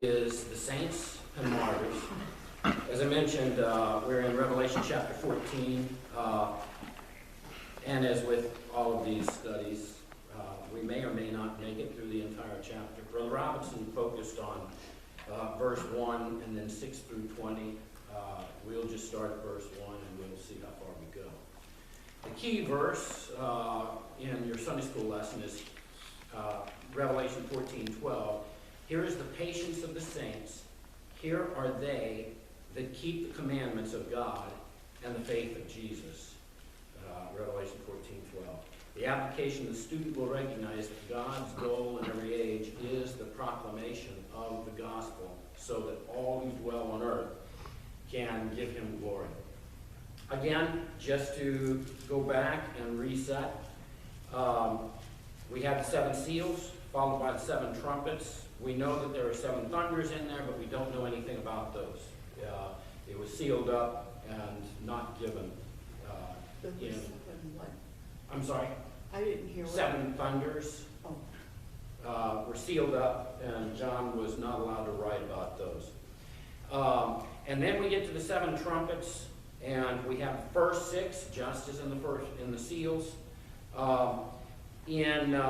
Is the saints and martyrs. As I mentioned, we're in Revelation chapter 14, and as with all of these studies, we may or may not make it through the entire chapter. Brother Robinson focused on verse 1 and then 6 through 20. We'll just start at verse 1 and we'll see how far we go. The key verse in your Sunday school lesson is Revelation 14:12. Here is the patience of the saints. Here are they that keep the commandments of God and the faith of Jesus. Revelation 14:12. The application the student will recognize that God's goal in every age is the proclamation of the gospel so that all who dwell on earth can give him glory. Again, just to go back and reset, we have the 7 seals followed by the 7 trumpets. We know that there are 7 thunders in there, but we don't know anything about those. It was sealed up and not given. What? I'm sorry? I didn't hear what. 7 thunders were sealed up, and John was not allowed to write about those. And then we get to the 7 trumpets, and we have the first 6, just as in the seals. In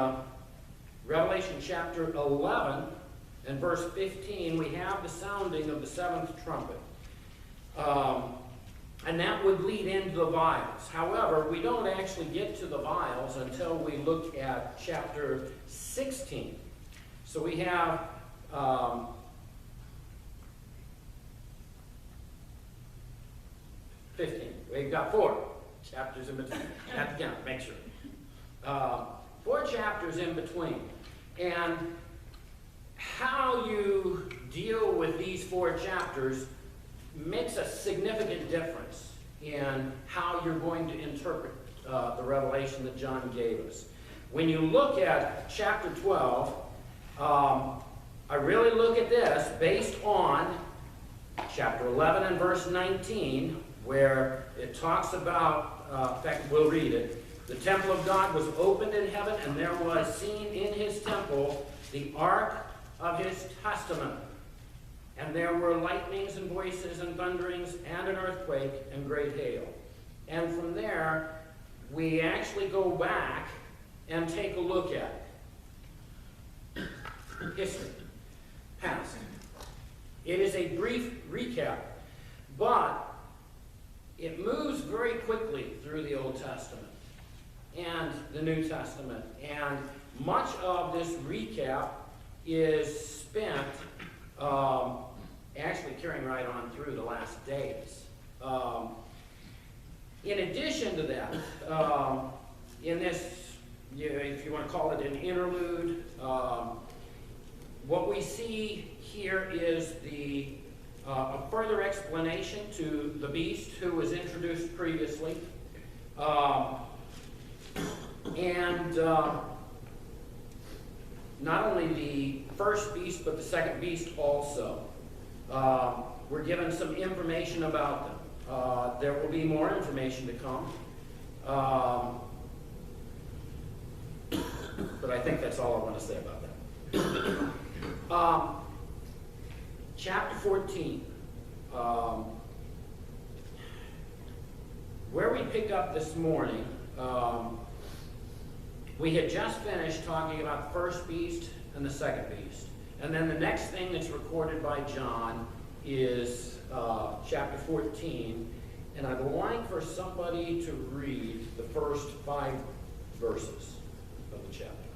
Revelation chapter 11 and verse 15, we have the sounding of the 7th trumpet. And that would lead into the vials. However, we don't actually get to the vials until we look at chapter 16. So we have 15. We've got 4 chapters in between. You have to count, make sure. 4 chapters in between. And how you deal with these 4 chapters makes a significant difference in how you're going to interpret the revelation that John gave us. When you look at chapter 12, I really look at this based on chapter 11 and verse 19, where it talks about, in fact, we'll read it. The temple of God was opened in heaven, and there was seen in his temple the ark of his testament. And there were lightnings and voices and thunderings and an earthquake and great hail. And from there, we actually go back and take a look at history, past. It is a brief recap, but it moves very quickly through the Old Testament and the New Testament. And much of this recap is spent actually carrying right on through the last days. In addition to that, in this, if you want to call it an interlude, what we see here is a further explanation to the beast who was introduced previously. And not only the first beast, but the second beast also. We're given some information about them. There will be more information to come. But I think that's all I want to say about that. Chapter 14. Where we pick up this morning, we had just finished talking about the first beast and the second beast. And then the next thing that's recorded by John is chapter 14. And I'd like for somebody to read the first 5 verses of the chapter.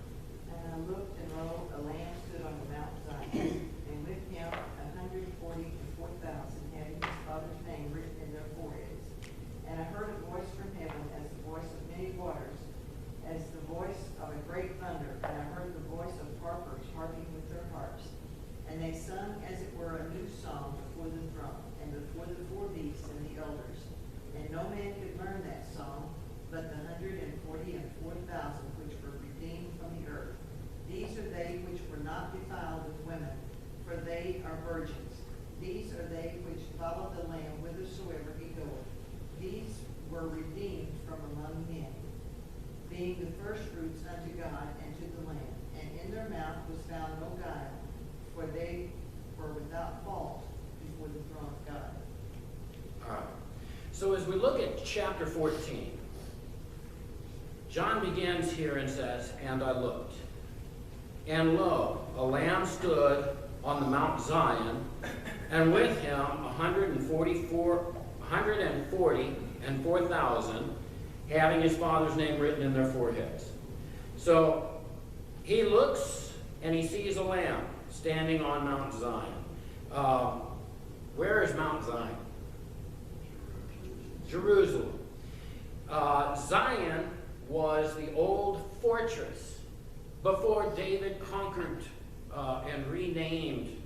And I looked, and lo, a lamb stood on the Mount Zion, and with him 144,000, having his Father's name written in their foreheads. And I heard a voice from heaven as the voice of many waters, as the voice of a great thunder. And I heard the voice of harpers harping with their harps. And they sung as it were a new song before the throne, and before the 4 beasts and the elders. And no man could learn that song, but the 144,000 which were redeemed from the earth. These are they which were not defiled with women, for they are virgins. These are they which follow the Lamb whithersoever he goeth. These were redeemed from among men, being the firstfruits unto God and to the Lamb. And in their mouth was found no guile, for they were to chapter 14. John begins here and says, "And I looked, and lo, a lamb stood on the Mount Zion, and with him 144,000, having his father's name written in their foreheads." So he looks and he sees a lamb standing on Mount Zion. Where is Mount Zion? Jerusalem. Zion was the old fortress before David conquered and renamed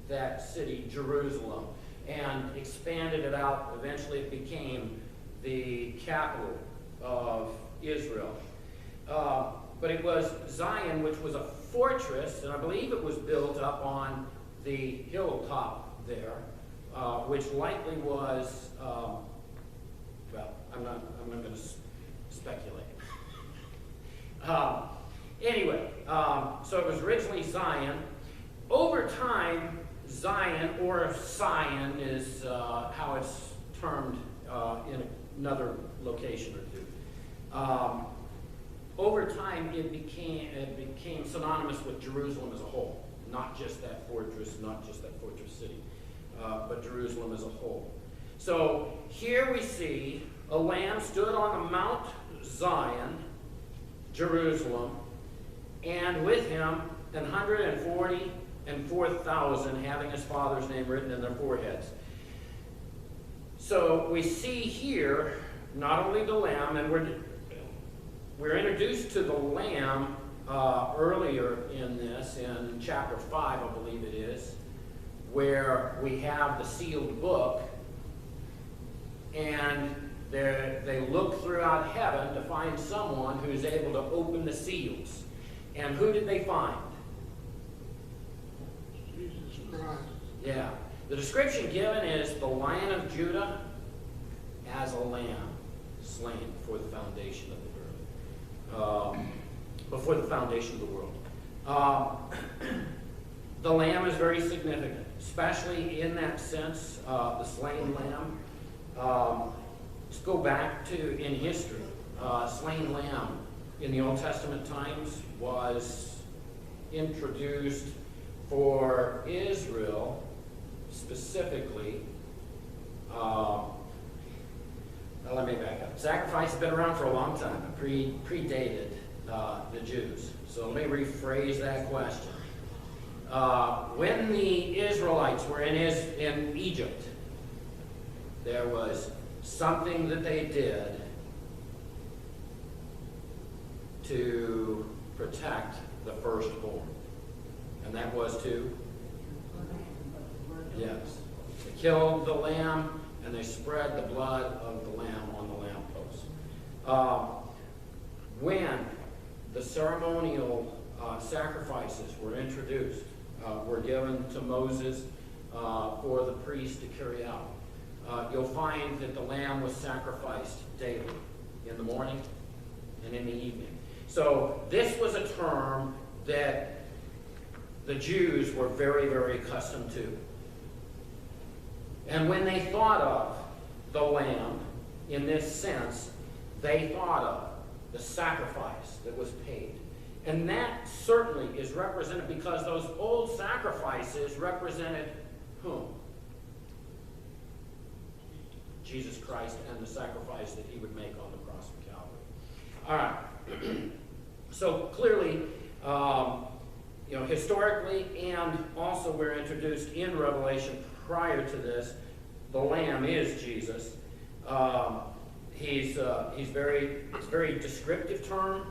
that city Jerusalem and expanded it out. Eventually it became the capital of Israel. But it was Zion, which was a fortress, and I believe it was built up on the hilltop there, which likely was, well, I'm not going to speculate. Anyway, so it was originally Zion. Over time, Zion, or Sion is how it's termed in another location or two. Over time, it became synonymous with Jerusalem as a whole, not just that fortress city, but Jerusalem as a whole. So here we see a lamb stood on the Mount Zion, Jerusalem, and with him 144,000 having his father's name written in their foreheads. So we see here not only the lamb, and we're introduced to the lamb earlier in this, in chapter 5, I believe it is, where we have the sealed book, and they look throughout heaven to find someone who's able to open the seals. And who did they find? Jesus Christ. Yeah. The description given is the Lion of Judah as a lamb slain before the foundation of the earth. Before the foundation of the world. The lamb is very significant, especially in that sense, the slain lamb. Let's go back to in history. Slain lamb in the Old Testament times was introduced for Israel specifically. Let me back up. Sacrifice has been around for a long time. It predated the Jews. So let me rephrase that question. When the Israelites were in Egypt, there was something that they did to protect the firstborn. And that was to? Yes. They killed the lamb and they spread the blood of the lamb on the lamppost. When the ceremonial sacrifices were introduced, were given to Moses for the priest to carry out, you'll find that the lamb was sacrificed daily, in the morning and in the evening. So this was a term that the Jews were very, very accustomed to. And when they thought of the lamb in this sense, they thought of the sacrifice that was paid. And that certainly is represented because those old sacrifices represented whom? Jesus Christ and the sacrifice that he would make on the cross of Calvary. All right. So clearly, historically, and also we're introduced in Revelation prior to this, the Lamb is Jesus. It's a very descriptive term,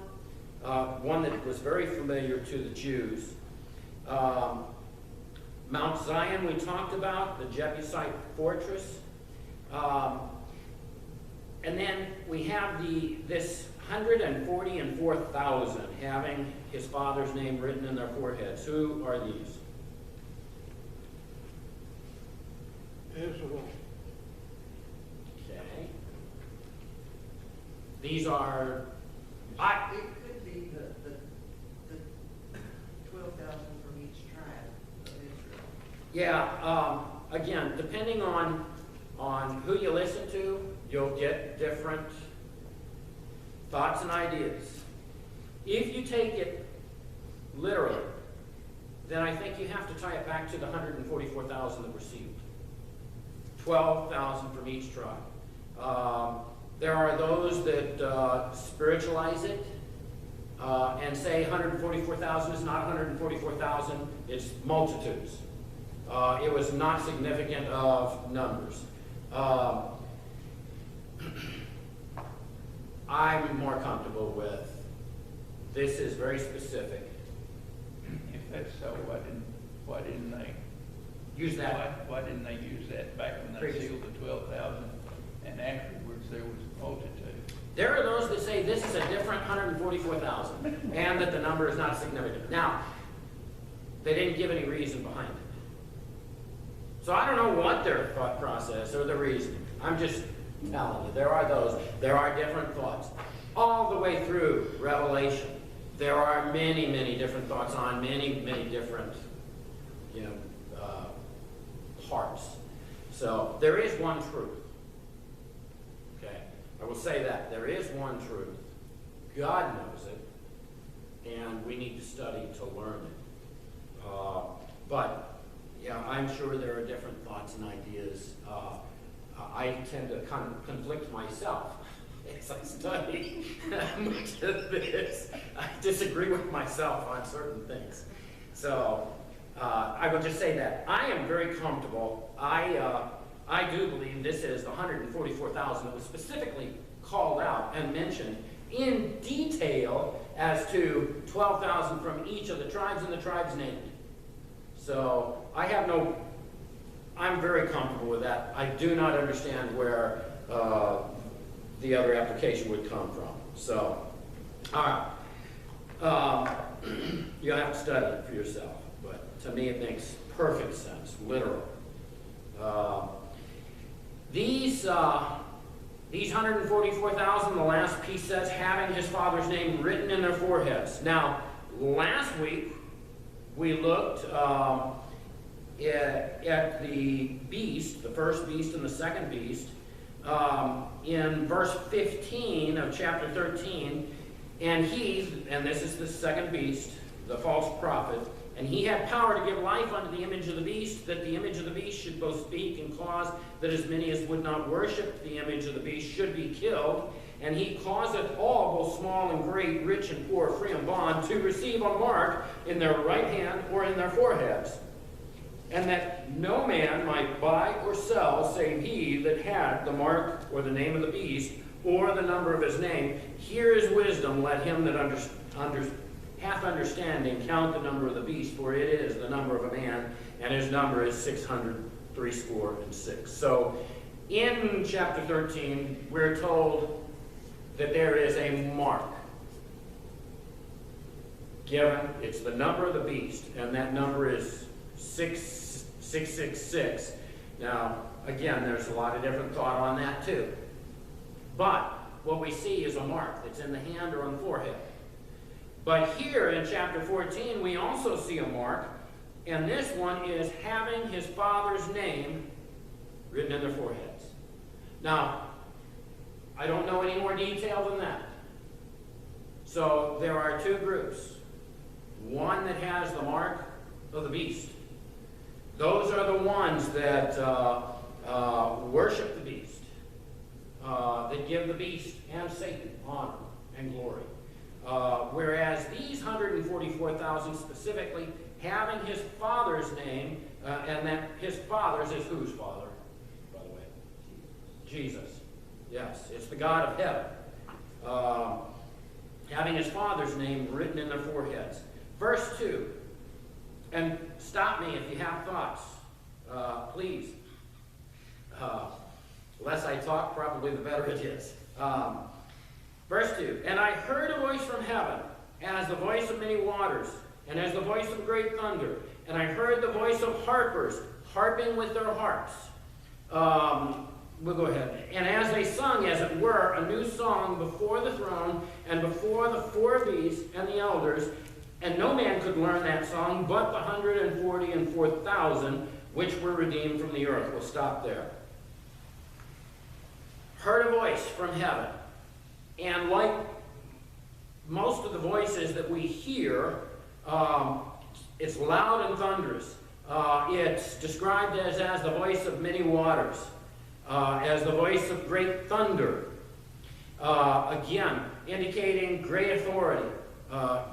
one that was very familiar to the Jews. Mount Zion we talked about, the Jebusite fortress. And then we have this 144,000 having his father's name written in their foreheads. Who are these? Israel. Okay. These are... It could be the 12,000 from each tribe of Israel. Yeah, again, depending on on who you listen to, you'll get different thoughts and ideas. If you take it literally, then I think you have to tie it back to the 144,000 that were sealed. 12,000 from each tribe. There are those that spiritualize it and say 144,000 is not 144,000, it's multitudes. It was not significant of numbers. I'm more comfortable with this is very specific. If that's so, why didn't they Use that. why didn't they use that back when they Previously. sealed the 12,000 and afterwards there was multitude? There are those that say this is a different 144,000 and that the number is not significant. Now, they didn't give any reason behind it. So I don't know what their thought process or the reason. I'm just telling you, there are those. There are different thoughts. All the way through Revelation, there are many, many different thoughts on many, many different, parts. So there is one truth. Okay, I will say that there is one truth. God knows it, and we need to study to learn it. But yeah, I'm sure there are different thoughts and ideas. I tend to conflict myself as I study much of this. I disagree with myself on certain things. So I will just say that I am very comfortable. I do believe this is the 144,000 that was specifically called out and mentioned in detail as to 12,000 from each of the tribes and the tribes named. So I'm very comfortable with that. I do not understand where the other application would come from. So, all right. You'll have to study it for yourself. But to me, it makes perfect sense, literal. These 144,000, the last piece says, having his father's name written in their foreheads. Now, last week, we looked at the beast, the first beast and the second beast, in verse 15 of chapter 13, and this is the second beast, the false prophet, and he had power to give life unto the image of the beast, that the image of the beast should both speak and cause that as many as would not worship the image of the beast should be killed. And he causeth all, both small and great, rich and poor, free and bond, to receive a mark in their right hand or in their foreheads. And that no man might buy or sell, save he that had the mark or the name of the beast, or the number of his name. Here is wisdom, let him that hath understanding count the number of the beast, for it is the number of a man, and his number is 666. So in chapter 13, we're told that there is a mark given. It's the number of the beast, and that number is 666. Now, again, there's a lot of different thought on that too. But what we see is a mark that's in the hand or on the forehead. But here in chapter 14, we also see a mark, and this one is having his father's name written in their foreheads. Now, I don't know any more detail than that. So there are two groups. One that has the mark of the beast. Those are the ones that worship the beast, that give the beast and Satan honor and glory. Whereas these 144,000 specifically, having his father's name, and that his father's is whose father, by the way? Jesus. Yes, it's the God of heaven. Having his father's name written in their foreheads. Verse 2. And stop me if you have thoughts, please. Less I talk, probably the better it is. Verse 2, and I heard a voice from heaven, as the voice of many waters, and as the voice of great thunder. And I heard the voice of harpers, harping with their harps. We'll go ahead. And as they sung, as it were, a new song before the throne, and before the four beasts and the elders, and no man could learn that song but the 144,000 which were redeemed from the earth. We'll stop there. heard a voice from heaven. And like most of the voices that we hear, it's loud and thunderous. It's described as the voice of many waters, as the voice of great thunder. Again, indicating great authority,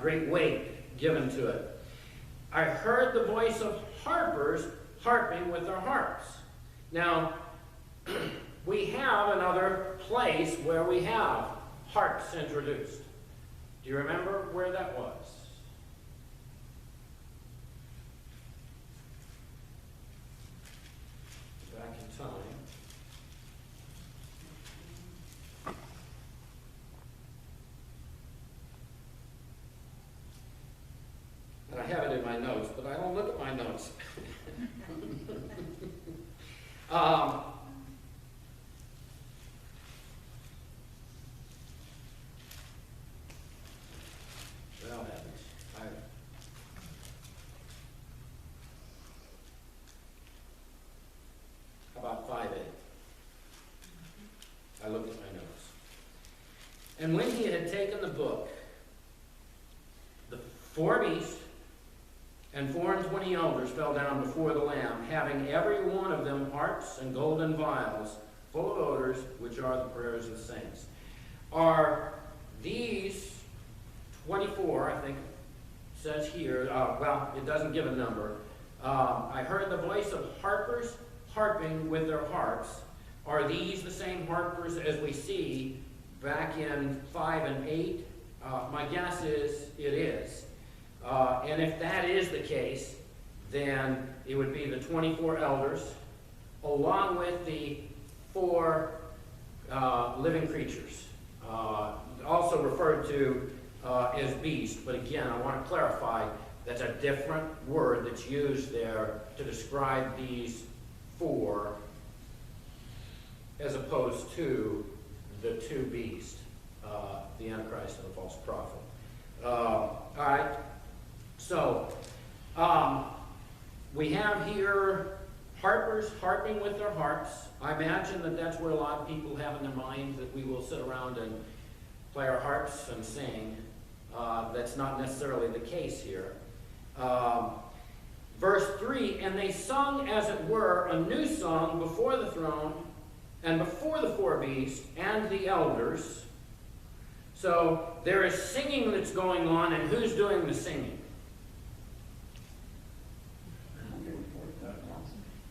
great weight given to it. I heard the voice of harpers harping with their harps. Now, we have another place where we have harps introduced. Do you remember where that was? Back in time. And I have it in my notes, but I don't look at my notes. Well, heavens. How about 5A? I looked at my notes. And when he had taken the book, the 4 beasts and 24 elders fell down before the Lamb, having every one of them harps and golden vials, full of odors, which are the prayers of the saints. Are these 24, I think it says here, well, it doesn't give a number. I heard the voice of harpers harping with their harps. Are these the same harpers as we see back in 5 and 8? My guess is it is. And if that is the case, then it would be the 24 elders, along with the 4 living creatures, also referred to as beast. But again, I want to clarify that's a different word that's used there to describe these 4 as opposed to the 2 beasts, the Antichrist and the false prophet. All right. So, we have here harpers harping with their harps. I imagine that that's where a lot of people have in their mind that we will sit around and play our harps and sing. That's not necessarily the case here. Verse 3, and they sung, as it were, a new song before the throne and before the 4 beasts and the elders. So there is singing that's going on, and who's doing the singing?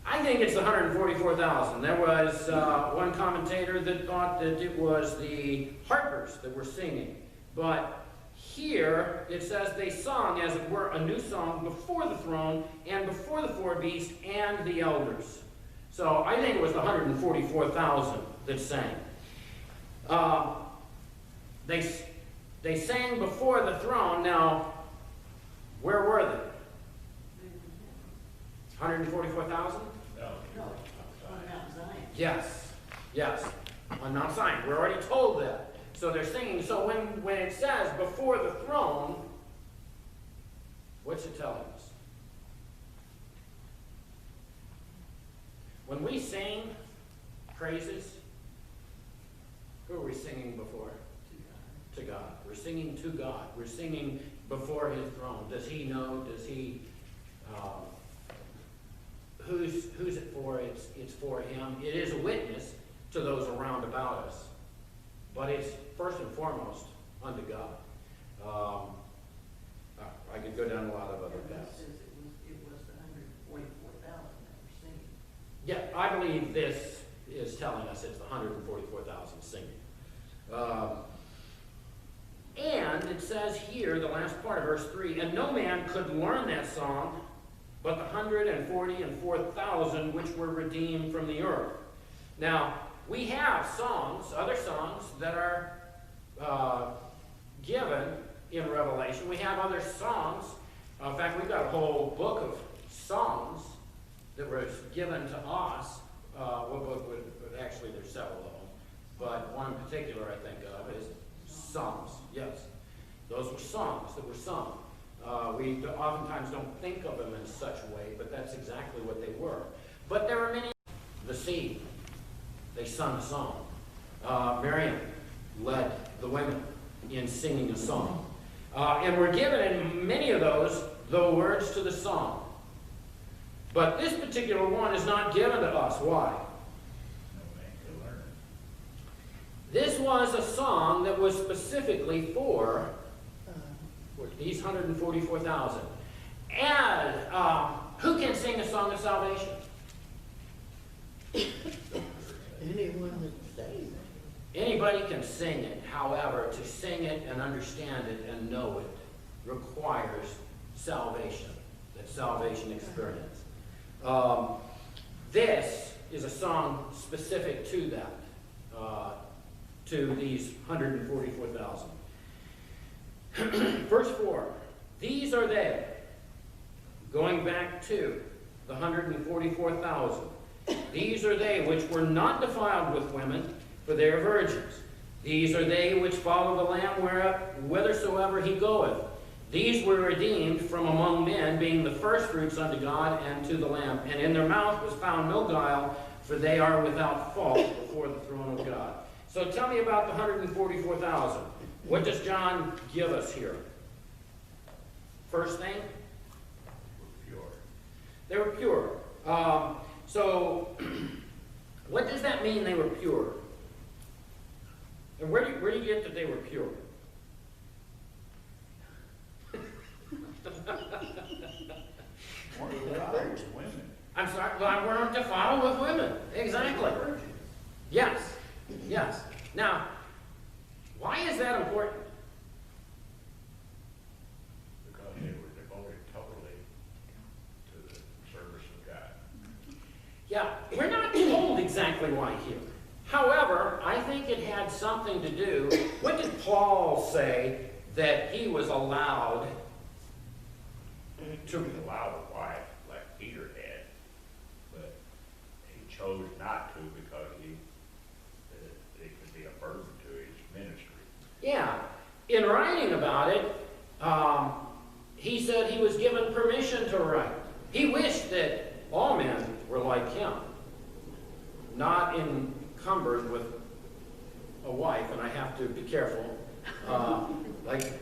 I think it's the 144,000. There was one commentator that thought that it was the harpers that were singing. But here it says they sung, as it were, a new song before the throne and before the 4 beasts and the elders. So I think it was the 144,000 that sang. They sang before the throne. Now, where were they? 144,000? No, on Mount Zion. Yes, yes, on Mount Zion. We're already told that. So they're singing. So when it says before the throne, what's it telling us? When we sing praises, who are we singing before? To God. We're singing to God. We're singing before his throne. Does he know? Does he... Who's it for? It's for him. It is a witness to those around about us. But it's first and foremost unto God. I could go down a lot of other paths. It was the 144,000 that were singing. Yeah, I believe this is telling us it's the 144,000 singing. And it says here, the last part of verse 3, and no man could learn that song but the 144,000 which were redeemed from the earth. Now, we have songs, other songs, that are given in Revelation. We have other songs. In fact, we've got a whole book of songs that was given to us. Actually, there's several of them. But one in particular I think of is Psalms. Yes. Those were songs that were sung. We oftentimes don't think of them in such a way, but that's exactly what they were. But there are many. The sea, they sung a song. Miriam led the women in singing a song. And we're given in many of those the words to the song. But this particular one is not given to us. Why? This was a song that was specifically for these 144,000. And who can sing a song of salvation? Anyone that says it. Anybody can sing it. However, to sing it and understand it and know it requires salvation, that salvation experience. This is a song specific to that, to these 144,000. Verse 4, these are they, going back to the 144,000. These are they which were not defiled with women, for they are virgins. These are they which follow the Lamb whithersoever he goeth. These were redeemed from among men, being the firstfruits unto God and to the Lamb. And in their mouth was found no guile, for they are without fault before the throne of God. So tell me about the 144,000. What does John give us here? First thing? Pure. They were pure. So, what does that mean they were pure? And where do you get that they were pure? Weren't defiled with women. I'm sorry, well, weren't defiled with women. Exactly. Yes. Yes. Now, why is that important? Because they were devoted totally to the service of God. Yeah, we're not told exactly why here. However, I think it had something to do. What did Paul say that he was allowed To allow a wife like Peter had, but he chose not to because it could be a burden to his ministry. Yeah, in writing about it, he said he was given permission to write. He wished that all men were like him, not encumbered with a wife, and I have to be careful, like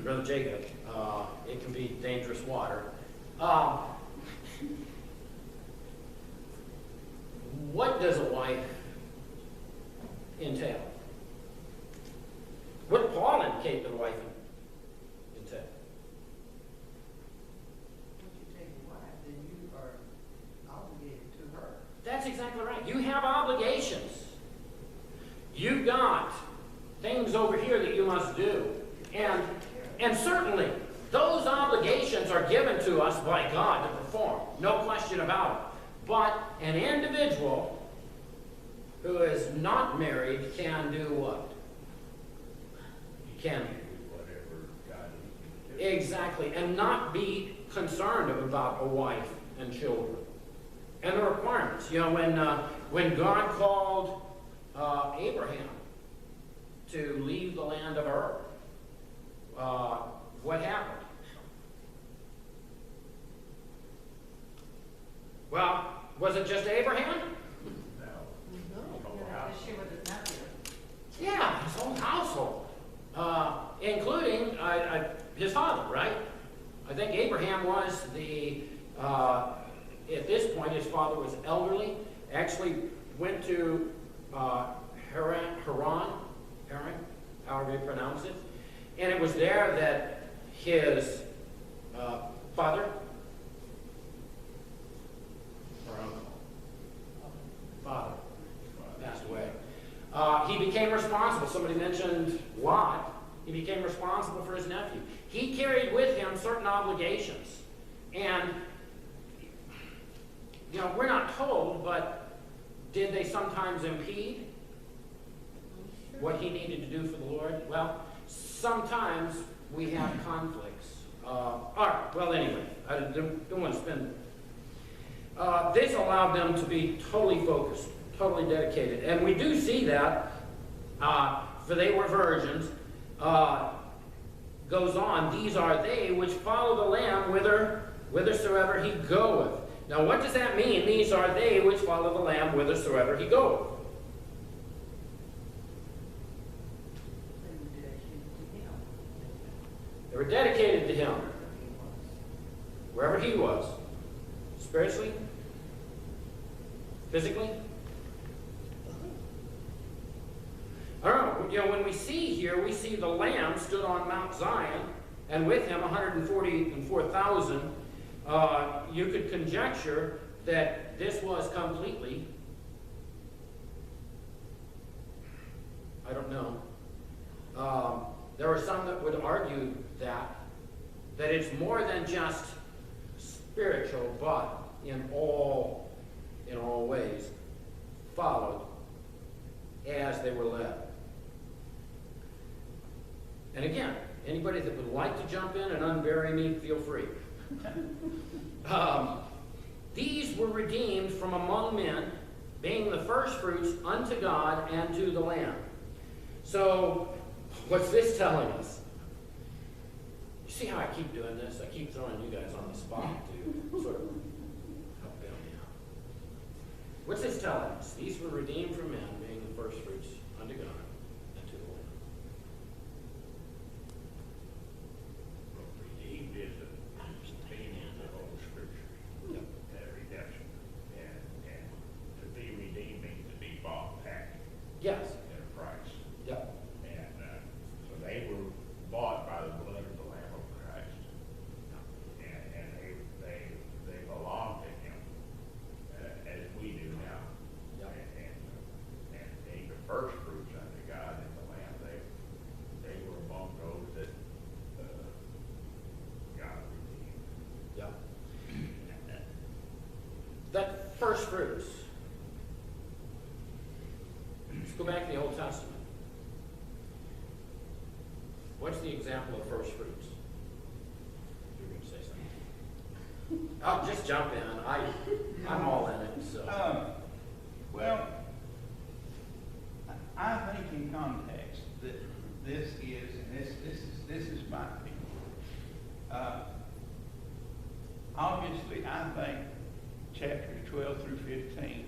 Brother Jacob, it can be dangerous water. What does a wife entail? What did Paul indicate that a wife entail? If you take a wife, then you are obligated to her. That's exactly right. You have obligations. You've got things over here that you must do. And certainly, those obligations are given to us by God to perform. No question about it. But an individual who is not married can do what? Can Do whatever God leads him to do. exactly, and not be concerned about a wife and children and the requirements. You know, when God called Abraham to leave the land of Ur, what happened? Well, was it just Abraham? No. No. Whole house. She would have not been. Yeah, his whole household, including his father, right? I think Abraham was at this point, his father was elderly, actually went to Haran, however you pronounce it, and it was there that his father, or uncle, father, passed away. He became responsible. Somebody mentioned Lot. He became responsible for his nephew. He carried with him certain obligations. And, you know, we're not told, but did they sometimes impede what he needed to do for the Lord? Well, sometimes we have conflicts. All right, well, anyway, I don't want to spend... this allowed them to be totally focused, totally dedicated. And we do see that, for they were virgins, goes on, these are they which follow the Lamb whithersoever he goeth. Now what does that mean? These are they which follow the Lamb whithersoever he goeth. were dedicated to him, wherever he was, spiritually, physically. I don't know, when we see here, we see the Lamb stood on Mount Zion, and with him 144,000. You could conjecture that this was completely, I don't know. There are some that would argue that it's more than just spiritual, but in all ways followed as they were led. And again, anybody that would like to jump in and unbury me, feel free. These were redeemed from among men, being the firstfruits unto God and to the Lamb. So, what's this telling us? You see how I keep doing this? I keep throwing you guys on the spot to sort of help bail me out. What's this telling us? These were redeemed from men, being the firstfruits unto God and to the Lamb. Redeemed is the meaning of the whole scripture. Yep. Redemption. And to be redeemed means to be bought back Yes. at a price. Yep. And so they were bought by the blood of the Lamb of Christ. And they belong to him, as we do now. Yep. And being the first fruits unto God and the Lamb, they were among those that God redeemed. Yep. That first fruits. Let's go back to the Old Testament. What's the example of first fruits? You're going to say something. I'll just jump in. I'm all in it. So. Well, I think in context that this is, and this is my opinion. Obviously, I think chapters 12 through 15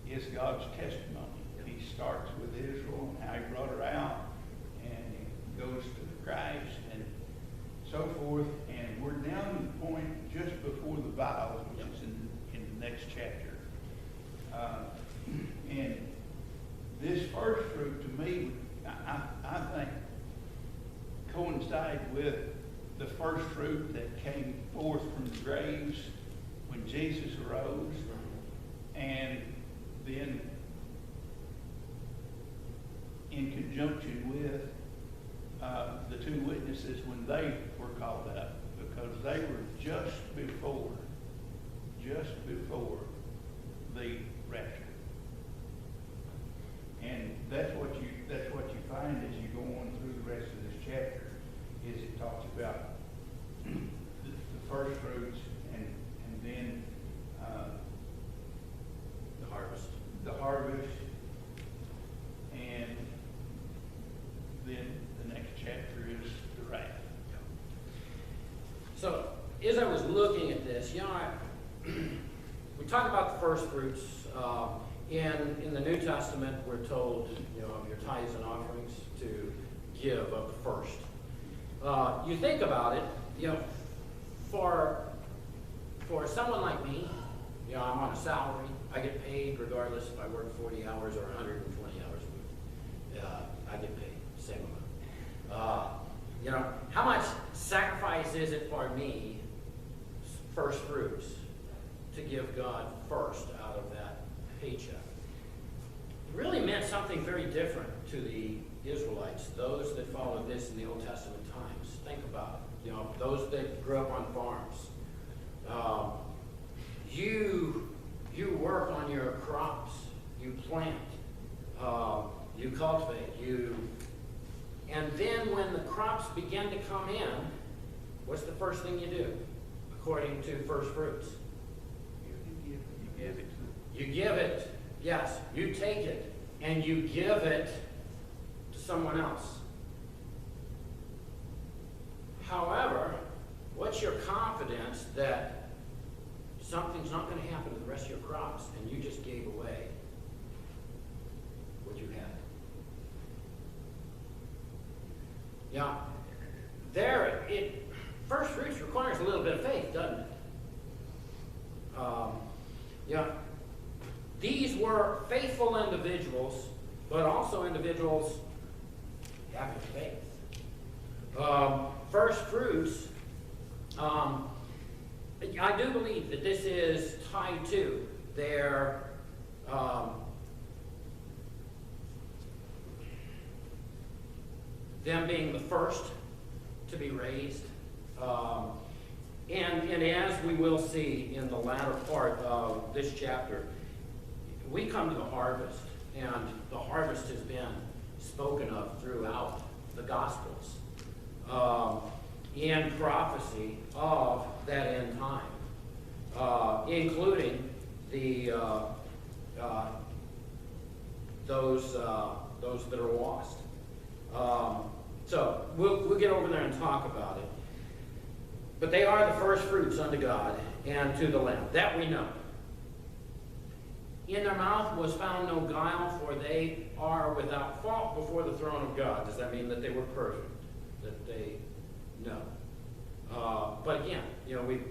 is God's testimony. He starts with Israel and how he brought her out, and he goes to Christ and so forth, and we're down to the point just before the vials, which is in the next chapter. And this first fruit, to me, I think coincide with the first fruit that came forth from the graves when Jesus arose, and then in conjunction with the two witnesses when they were called up, because they were just before the rapture. And that's what you find as you go on through the rest of this chapter, is it talks about the first fruits and then the harvest, and then the next chapter is the wrath. So, as I was looking at this, we talk about the first fruits. In the New Testament, we're told, of your tithes and offerings to give of the first. You think about it, for someone like me, I'm on a salary. I get paid regardless if I work 40 hours or 120 hours a week. I get paid the same amount. How much sacrifice is it for me, first fruits, to give God first out of that paycheck? It really meant something very different to the Israelites, those that followed this in the Old Testament times. Think about it. Those that grew up on farms. You work on your crops. You plant. You cultivate. And then when the crops begin to come in, what's the first thing you do, according to first fruits? You give it to You give it. Yes, you take it and you give it to someone else. However, what's your confidence that something's not going to happen to the rest of your crops and you just gave away what you had? Yeah, first fruits requires a little bit of faith, doesn't it? Yeah. These were faithful individuals, but also individuals having faith. First fruits, I do believe that this is tied to their them being the first to be raised. And as we will see in the latter part of this chapter, we come to the harvest, and the harvest has been spoken of throughout the Gospels in prophecy of that end time, including those that are lost. So we'll get over there and talk about it. But they are the first fruits unto God and to the Lamb. That we know. In their mouth was found no guile, for they are without fault before the throne of God. Does that mean that they were perfect? That they, no. But again,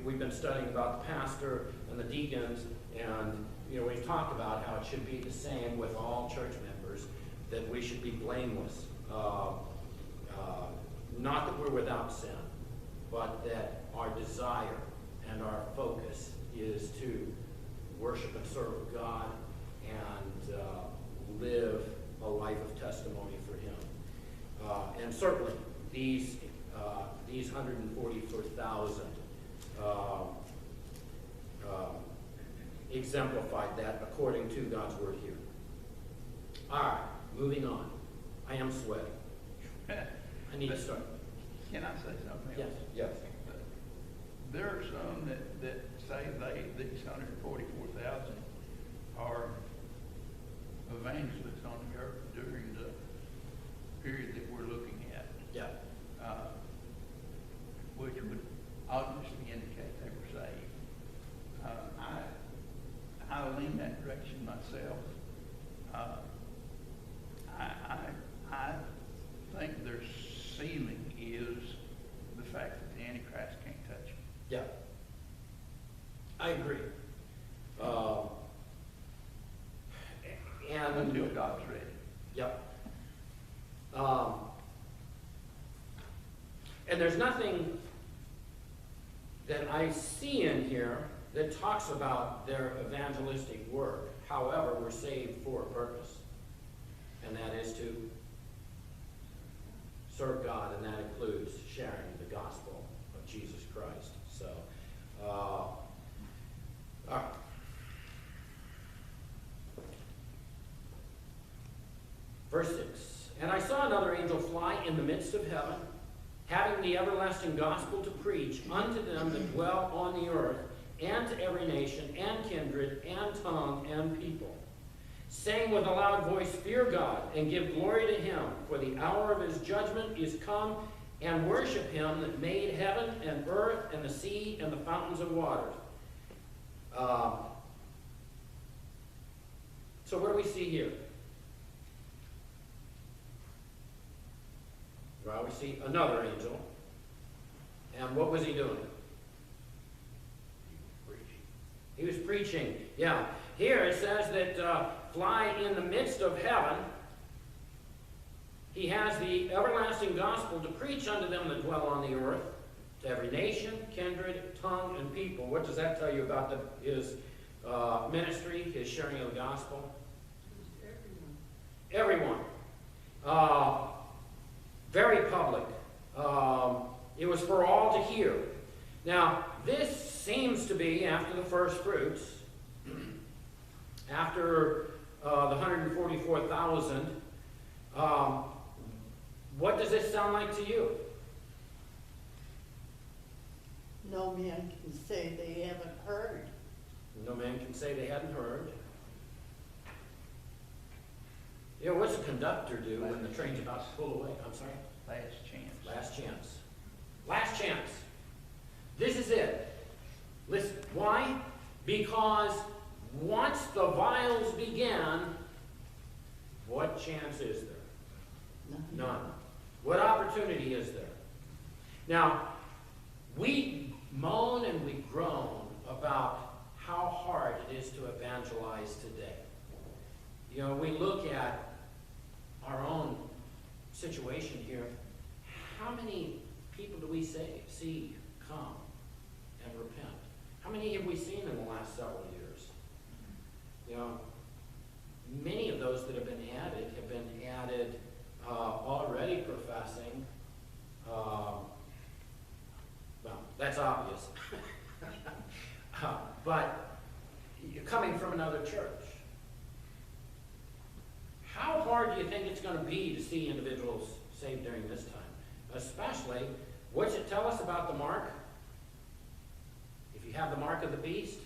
we've been studying about the pastor and the deacons, and we've talked about how it should be the same with all church members, that we should be blameless. Not that we're without sin, but that our desire and our focus is to worship and serve God and live a life of testimony for Him. And certainly these 144,000 exemplified that according to God's word here. All right, moving on. I am sweating. I need to start. Can I say something else? Yes. Yes. There are some that say these 144,000 are evangelists on the earth during the period that we're looking at. Yeah. Which would obviously indicate they were saved. I lean that direction myself. I think their ceiling is the fact that the Antichrist can't touch them. Yeah. I agree. And Until God's ready. Yep. And there's nothing that I see in here that talks about their evangelistic work. However, we're saved for a purpose, and that is to serve God, and that includes sharing the gospel of Jesus Christ. So, all right. Verse 6, and I saw another angel fly in the midst of heaven, having the everlasting gospel to preach unto them that dwell on the earth, and to every nation, and kindred, and tongue, and people, saying with a loud voice, Fear God, and give glory to Him, for the hour of His judgment is come, and worship Him that made heaven, and earth, and the sea, and the fountains of waters. So what do we see here? Well, we see another angel. And what was he doing? He was preaching. Yeah. Here it says that fly in the midst of heaven. He has the everlasting gospel to preach unto them that dwell on the earth, to every nation, kindred, tongue, and people. What does that tell you about his ministry, his sharing of the gospel? Everyone. Very public. It was for all to hear. Now, this seems to be after the first fruits, after the 144,000. What does this sound like to you? No man can say they haven't heard. No man can say they hadn't heard. What's the conductor do when the train's about to pull away? I'm sorry? Last chance. Last chance. Last chance. This is it. Listen, why? Because once the vials begin, what chance is there? None. What opportunity is there? Now, we moan and we groan about how hard it is to evangelize today. You know, we look at our own situation here. How many people do we see come and repent? How many have we seen in the last several years? You know, many of those that have been added already professing. Well, that's obvious. But you're coming from another church. How hard do you think it's going to be to see individuals saved during this time? Especially, what's it tell us about the mark? If you have the mark of the beast,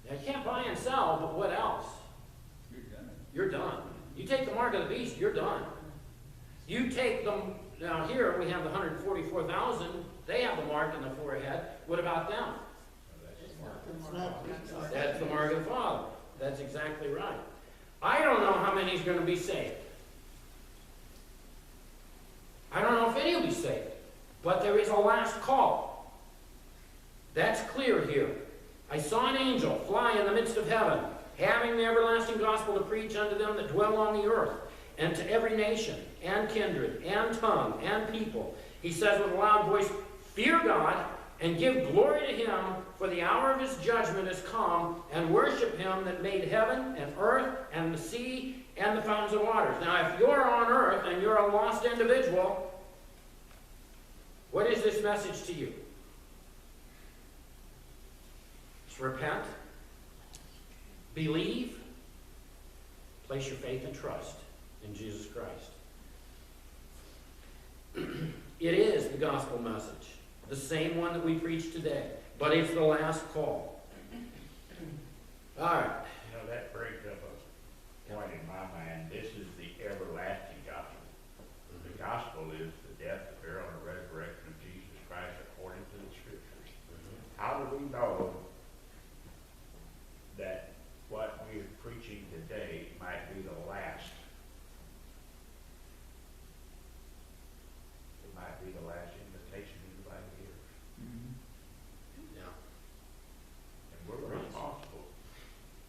now, you can't buy and sell, but what else? You're done. You take the mark of the beast, you're done. You take them, now here we have the 144,000, they have the mark in the forehead. What about them? It's not- That's the mark of the Father. That's exactly right. I don't know how many is going to be saved. I don't know if any will be saved. But there is a last call. That's clear here. I saw an angel fly in the midst of heaven, having the everlasting gospel to preach unto them that dwell on the earth, and to every nation, and kindred, and tongue, and people. He says with a loud voice, fear God, and give glory to him, for the hour of his judgment is come, and worship him that made heaven, and earth, and the sea, and the fountains of waters. Now, if you're on earth, and you're a lost individual, what is this message to you? It's repent, believe, place your faith and trust in Jesus Christ. It is the gospel message, the same one that we preach today, but it's the last call. All right. You know, that brings up a point in my mind. This is the everlasting gospel. The gospel is the death, the burial, and the resurrection of Jesus Christ according to the Scriptures. How do we know that what we are preaching today might be the last? It might be the last invitation anybody hears. Yeah. And we're responsible.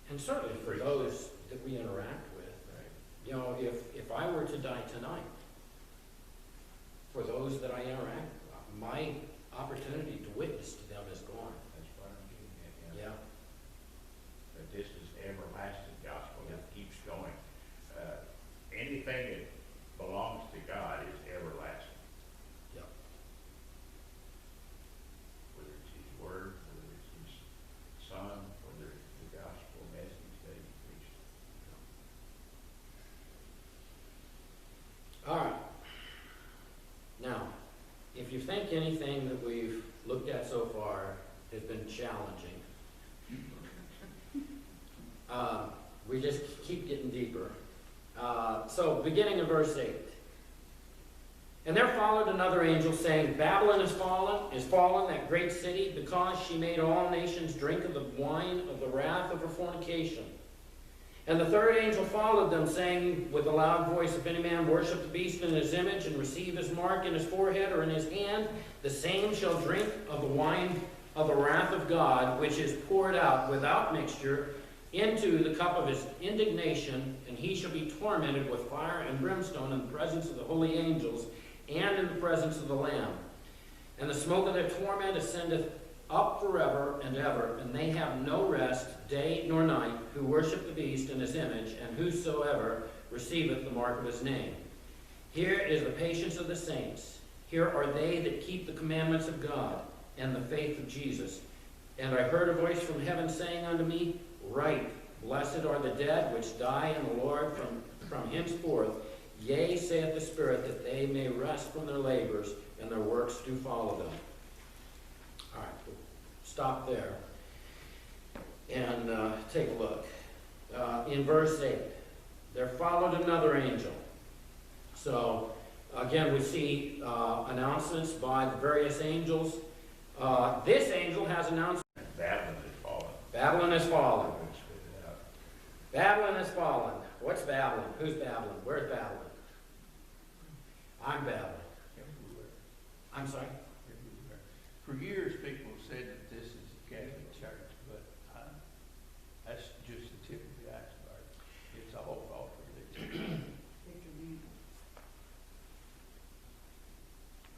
And certainly for those that we interact with, you know, if I were to die tonight, for those that I interact with, my opportunity to witness to them is gone. That's what I'm getting at. Yeah. That this is everlasting gospel that keeps going. Anything that belongs to God is everlasting. Yeah. Whether it's His Word, whether it's His Son, whether it's the gospel message that He preached. All right. Now, if you think anything that we've looked at so far has been challenging, we just keep getting deeper. So, beginning in verse 8. And there followed another angel, saying, Babylon is fallen, that great city, because she made all nations drink of the wine of the wrath of her fornication. And the third angel followed them, saying with a loud voice, if any man worship the beast in his image, and receive his mark in his forehead or in his hand, the same shall drink of the wine of the wrath of God, which is poured out without mixture into the cup of his indignation, and he shall be tormented with fire and brimstone in the presence of the holy angels, and in the presence of the Lamb. And the smoke of their torment ascendeth up forever and ever, and they have no rest, day nor night, who worship the beast in his image, and whosoever receiveth the mark of his name. Here is the patience of the saints. Here are they that keep the commandments of God, and the faith of Jesus. And I heard a voice from heaven saying unto me, Write, blessed are the dead which die in the Lord from henceforth. Yea, saith the Spirit, that they may rest from their labors, and their works do follow them. All right, we'll stop there and take a look. In verse 8, there followed another angel. So, again, we see announcements by the various angels. This angel has announced Babylon is fallen. Babylon has fallen. Let's spit it out. Babylon has fallen. What's Babylon? Who's Babylon? Where's Babylon? I'm babbling. everywhere, I'm sorry? everywhere. For years, people said that this is the Catholic Church, but that's just the tip of the iceberg. It's all false religion. It could be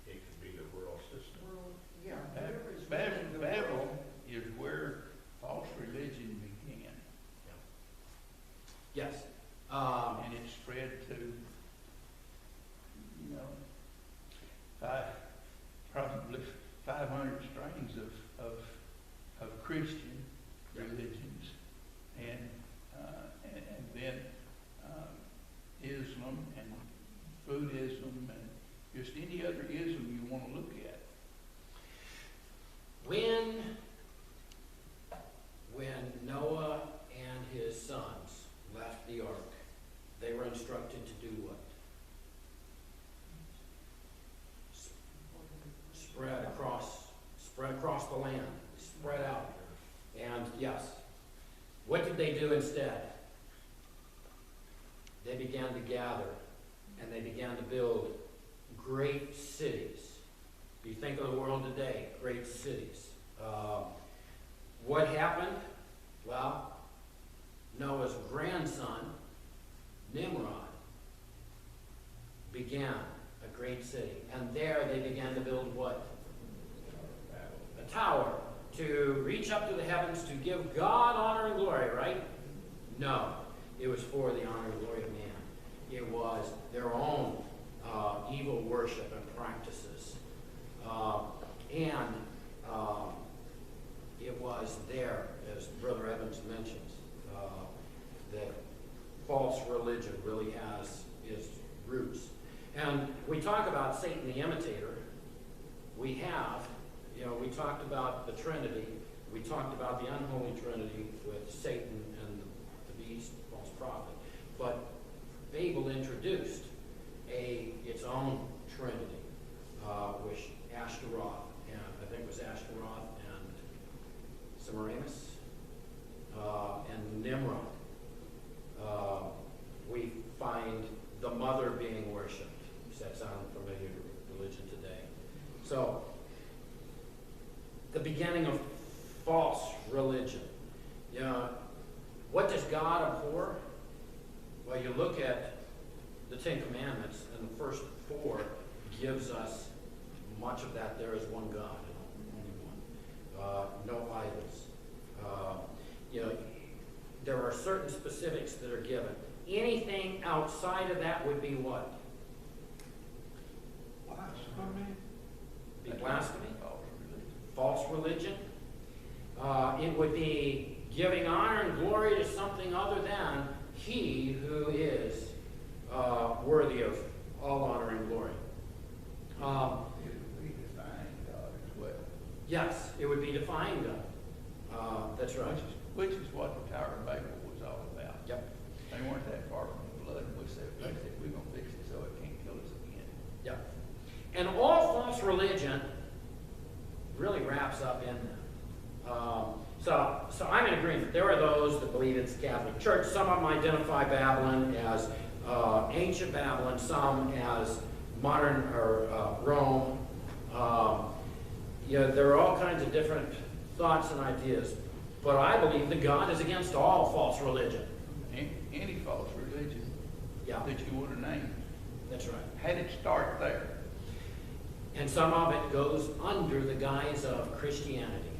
It could be the world system. world, yeah, whatever is running the Babel world. is where false religion began, Yes. and it spread to, you know, probably 500 strains of Christian religions, and then Islam and Buddhism and just any other ism you want to look at. When Noah and his sons left the ark, they were instructed to do what? Spread across the land, spread out. And yes, what did they do instead? They began to gather and they began to build great cities. If you think of the world today, great cities. What happened? Well, Noah's grandson, Nimrod, began a great city. And there they began to build what? A tower to reach up to the heavens to give God honor and glory, right? No, it was for the honor and glory of man. It was their own evil worship and practices. It was there, as Brother Evans mentions, that false religion really has its roots. And we talk about Satan the imitator. We have, we talked about the Trinity. We talked about the unholy Trinity with Satan and the beast, false prophet. But Babel introduced its own Trinity, which Ashtaroth, and I think it was Ashtaroth and Semiramis, and Nimrod. We find the mother being worshipped. Does that sound familiar to religion today? So, the beginning of false religion. What does God abhor? Well, you look at the Ten Commandments, and the first 4 gives us much of that. There is one God, and only one. No idols. There are certain specifics that are given. Anything outside of that would be what? Be blasphemy. False religion. It would be giving honor and glory to something other than He who is worthy of all honor and glory. It would be defying God as well. Yes, it would be defying God. That's right. Which is what the Tower of Babel was all about. Yep. They weren't that far from the blood, and they said, we're going to fix it so it can't kill us again. Yep. And all false religion really wraps up in them. So I'm in agreement. There are those that believe it's the Catholic Church. Some of them identify Babylon as ancient Babylon, some as modern or Rome. There are all kinds of different thoughts and ideas. But I believe that God is against all false religion. Any false religion Yeah, that you want to name that's right. had it start there. And some of it goes under the guise of Christianity.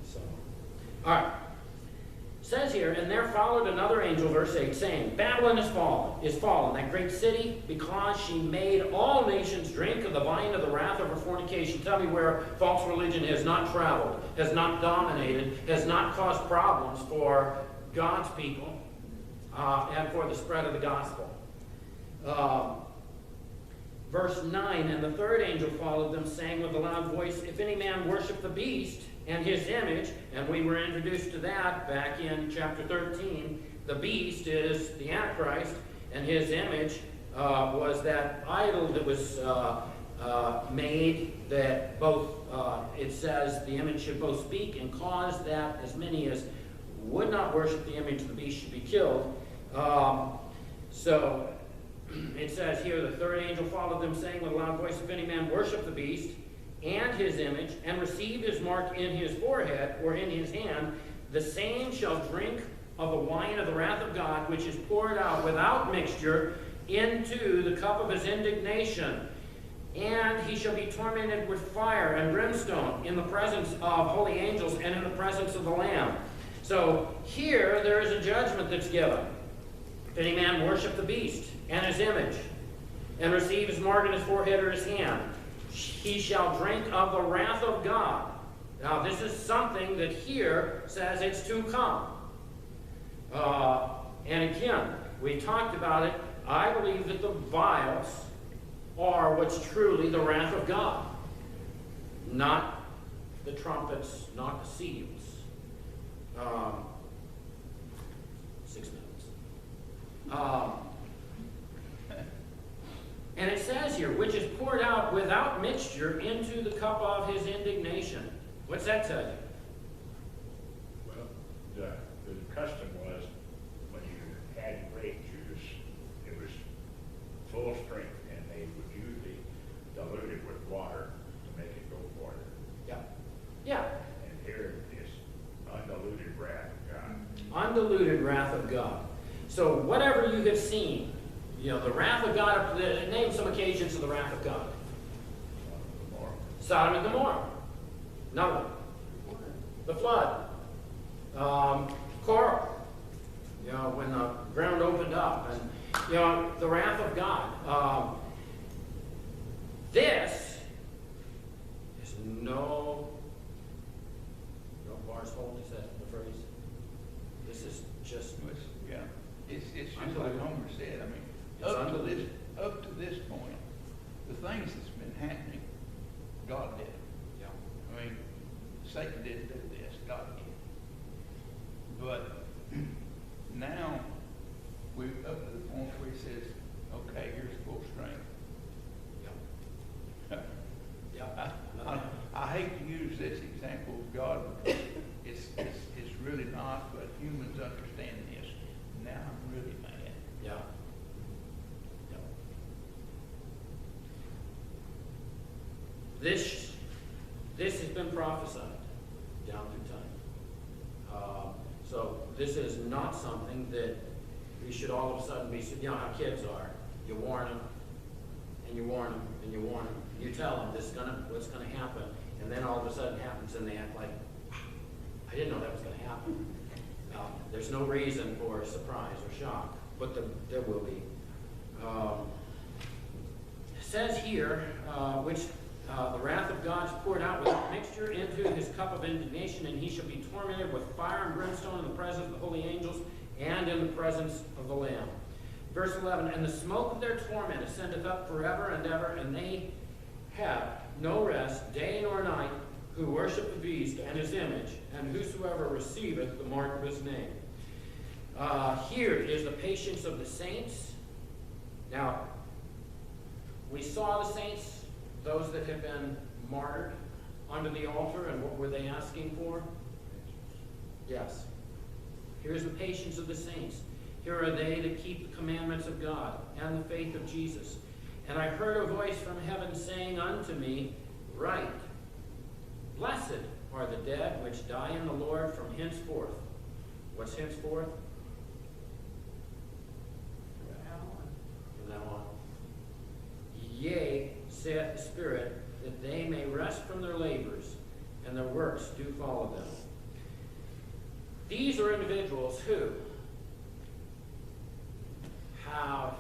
So, all right. It says here, and there followed another angel, verse 8, saying, Babylon is fallen, that great city, because she made all nations drink of the wine of the wrath of her fornication. Tell me where false religion has not traveled, has not dominated, has not caused problems for God's people and for the spread of the gospel. Verse 9, and the third angel followed them, saying with a loud voice, if any man worship the beast and his image, and we were introduced to that back in chapter 13, the beast is the Antichrist, and his image was that idol that was made, that both, it says the image should both speak and cause that as many as would not worship the image of the beast should be killed. So it says here, the third angel followed them, saying with a loud voice, if any man worship the beast and his image, and receive his mark in his forehead or in his hand, the same shall drink of the wine of the wrath of God, which is poured out without mixture into the cup of his indignation. And he shall be tormented with fire and brimstone in the presence of holy angels and in the presence of the Lamb. So here there is a judgment that's given. If any man worship the beast and his image, and receive his mark in his forehead or his hand, he shall drink of the wrath of God. Now this is something that here says it's to come. And again, we talked about it. I believe that the vials are what's truly the wrath of God. Not the trumpets, not the seals. 6 minutes. And it says here, which is poured out without mixture into the cup of his indignation. What's that tell you? Well, the custom was when you had grape juice, it was full strength, and they would usually dilute it with water to make it go farther. Yeah. Yeah. And here is undiluted wrath of God. Undiluted wrath of God. So whatever you have seen, you know, the wrath of God, name some occasions of the wrath of God. Sodom and Gomorrah. Another one. The flood. Korah. You know, when the ground opened up. And, you know, the wrath of God. This is no bars hold, is that the phrase? This is just... Yeah, it's just like Unbelievable. Homer said, I mean, It's unbelievable. up to this point, the things that's been happening, God did. Yeah. I mean, Satan didn't do this, God did. But now, we're up to the point where he says, okay, here's full strength. Yeah. Yeah. I hate to use this example of God because it's really not, but humans understand this. Now I'm really mad. Yeah. Yeah. This has been prophesied down through time. So this is not something that we should all of a sudden be, you know how kids are. You warn them, and you warn them, and you warn them. You tell them this is what's gonna happen, and then all of a sudden it happens, and they act like, I didn't know that was gonna happen. There's no reason for surprise or shock, but there will be. It says here, which the wrath of God is poured out without mixture into his cup of indignation, and he shall be tormented with fire and brimstone in the presence of the holy angels and in the presence of the Lamb. Verse 11, and the smoke of their torment ascendeth up forever and ever, and they have no rest day nor night who worship the beast and his image, and whosoever receiveth the mark of his name. Here is the patience of the saints. Now, we saw the saints, those that have been martyred under the altar, and what were they asking for? Yes. Here's the patience of the saints. Here are they that keep the commandments of God and the faith of Jesus. And I heard a voice from heaven saying unto me, Write, blessed are the dead which die in the Lord from henceforth. What's henceforth? From now on. Yea, saith the Spirit, that they may rest from their labors, and their works do follow them. These are individuals who have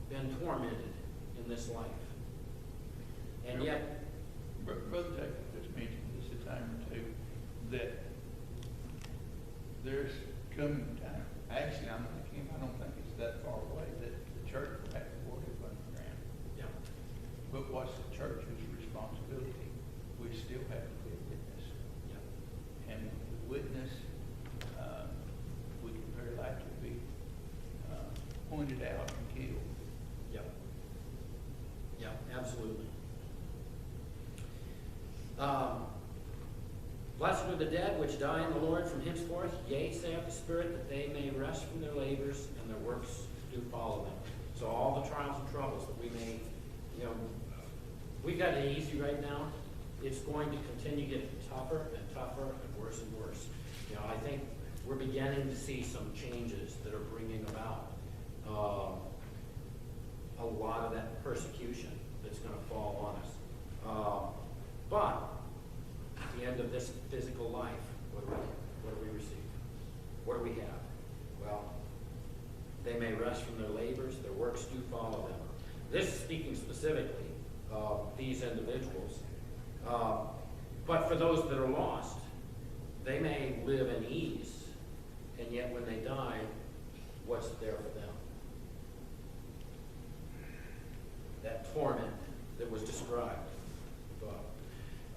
been tormented in this life. And yet, Brother Jacob just mentioned this a time or two, that there's coming a time, actually I don't think it's that far away, that the church will have to worship underground. yeah, But what's the church's responsibility? We still have to be a witness. yeah, And the witness, we can very likely be pointed out and killed. yeah, yeah, absolutely. Blessed are the dead which die in the Lord from henceforth. Yea, saith the Spirit, that they may rest from their labors, and their works do follow them. So all the trials and troubles that we may, you know, we've got it easy right now. It's going to continue getting tougher and tougher and worse and worse. You know, I think we're beginning to see some changes that are bringing about a lot of that persecution that's going to fall on us. But at the end of this physical life, what do we receive? What do we have? Well, they may rest from their labors, their works do follow them. This is speaking specifically of these individuals. But for those that are lost, they may live in ease, and yet when they die, what's there for them? That torment that was described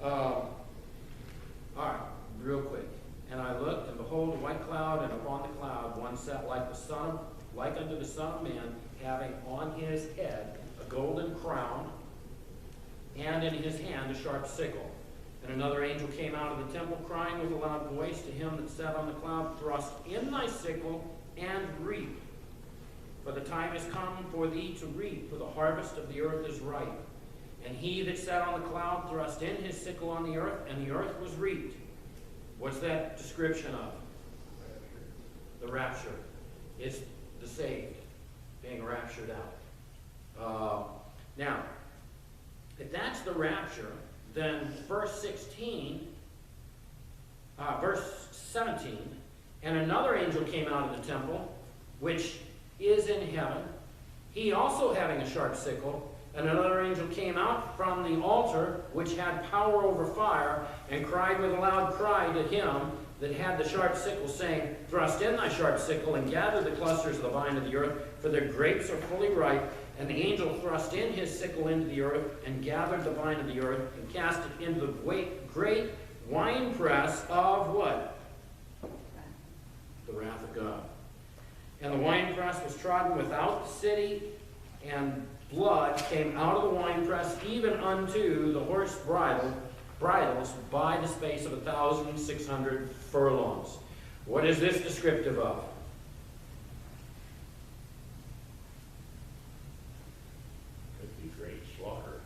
above. All right, real quick. And I looked, and behold, a white cloud, and upon the cloud one sat like unto the Son of Man, having on his head a golden crown, and in his hand a sharp sickle. And another angel came out of the temple, crying with a loud voice to him that sat on the cloud, Thrust in thy sickle, and reap. For the time is come for thee to reap, for the harvest of the earth is ripe. And he that sat on the cloud thrust in his sickle on the earth, and the earth was reaped. What's that description of? The rapture. It's the saved being raptured out. Now, if that's the rapture, then verse 17, and another angel came out of the temple, which is in heaven, he also having a sharp sickle, and another angel came out from the altar, which had power over fire, and cried with a loud cry to him that had the sharp sickle, saying, Thrust in thy sharp sickle, and gather the clusters of the vine of the earth, for their grapes are fully ripe. And the angel thrust in his sickle into the earth, and gathered the vine of the earth, and cast it into the great winepress of what? The wrath of God. And the winepress was trodden without the city, and blood came out of the winepress, even unto the horse bridles, by the space of 1,600 furlongs. What is this descriptive of? Could be great slaughter.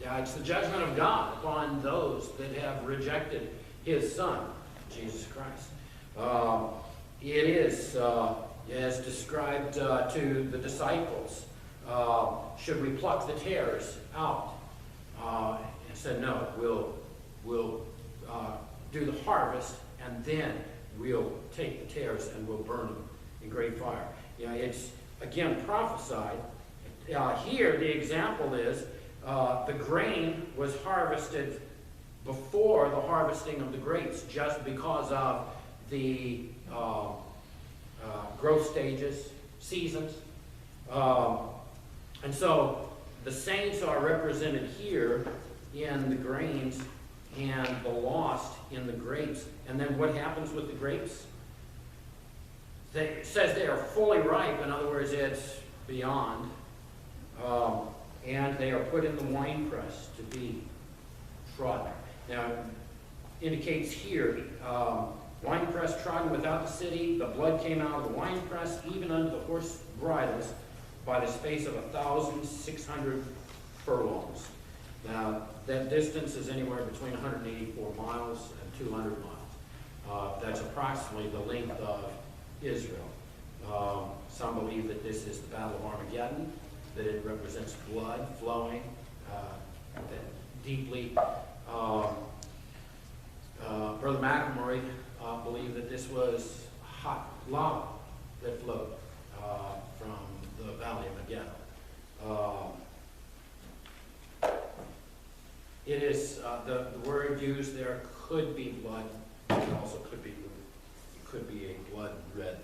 Yeah, it's the judgment of God upon those that have rejected his Son, Jesus Christ. It is, as described to the disciples, should we pluck the tares out? And said, no, we'll do the harvest, and then we'll take the tares and we'll burn them in great fire. You know, it's, again, prophesied. Here, the example is the grain was harvested before the harvesting of the grapes, just because of the growth stages, seasons. And so the saints are represented here in the grains and the lost in the grapes. And then what happens with the grapes? It says they are fully ripe. In other words, it's beyond. And they are put in the winepress to be trodden. Now, it indicates here, winepress trodden without the city, the blood came out of the winepress, even unto the horse bridles, by the space of 1,600 furlongs. Now, that distance is anywhere between 184 miles and 200 miles. That's approximately the length of Israel. Some believe that this is the Battle of Armageddon, that it represents blood flowing that deeply. Brother McElmurray believed that this was hot lava that flowed from the Valley of Megiddo. It is, the word used there could be blood, it also could be a blood red